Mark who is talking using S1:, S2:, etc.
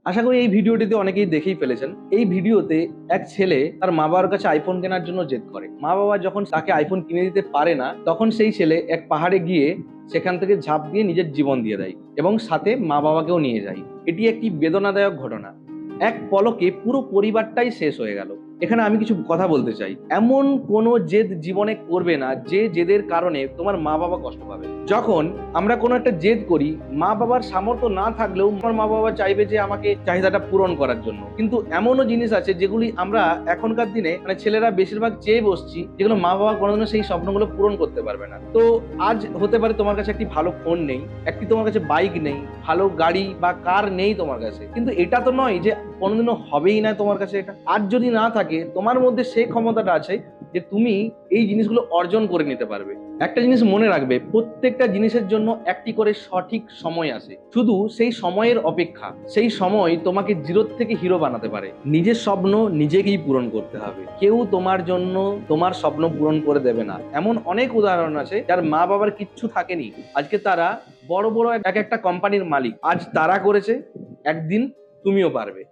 S1: আশা করি এই ভিডিওটিতে অনেকেই দেখেই ফেলেছেন। এই ভিডিওতে এক ছেলে তার মা বাবার কাছে আইফোন কেনার জন্য জেদ করে। মা বাবা যখন তাকে আইফোন কিনে দিতে পারে না, তখন সেই ছেলে এক পাহাড়ে গিয়ে সেখান থেকে ঝাঁপ দিয়ে নিজের জীবন দিয়ে দেয় এবং সাথে মা বাবাকেও নিয়ে যায়। এটি একটি বেদনাদায়ক ঘটনা। এক পলকে পুরো পরিবারটাই শেষ হয়ে গেল। এখানে আমি কিছু কথা বলতে চাই। এমন কোনো জেদ জীবনে করবে না যে জেদের কারণে তোমার মা বাবা কষ্ট পাবে। যখন আমরা কোনো একটা জেদ করি, মা বাবার সামর্থ্য না থাকলেও আমার মা বাবা চাইবে যে আমাকে চাহিদাটা পূরণ করার জন্য। কিন্তু এমনও জিনিস আছে যেগুলি আমরা এখনকার দিনে ছেলেরা বেশিরভাগ চেয়ে বসছি, যেগুলো মা বাবা কোনোদিনও সেই স্বপ্নগুলো পূরণ করতে পারবে না। তো আজ হতে পারে তোমার কাছে একটি ভালো ফোন নেই, একটি তোমার কাছে বাইক নেই, ভালো গাড়ি বা কার নেই তোমার কাছে, কিন্তু এটা তো নয় যে কোনোদিনও হবেই না তোমার কাছে। এটা আজ যদি না থাকে, তোমার মধ্যে সেই ক্ষমতাটা আছে যে তুমি এই জিনিসগুলো অর্জন করে নিতে পারবে। একটা জিনিস মনে রাখবে, প্রত্যেকটা জিনিসের জন্য একটি করে সঠিক সময় আসে, শুধু সেই সময়ের অপেক্ষা। সেই সময় তোমাকে জিরো থেকে হিরো বানাতে পারে। নিজের স্বপ্ন নিজেকেই পূরণ করতে হবে, কেউ তোমার জন্য তোমার স্বপ্ন পূরণ করে দেবে না। এমন অনেক উদাহরণ আছে যার মা বাবার কিচ্ছু থাকেনি, আজকে তারা বড় বড় এক একটা কোম্পানির মালিক। আজ তারা করেছে, একদিন তুমিও পারবে।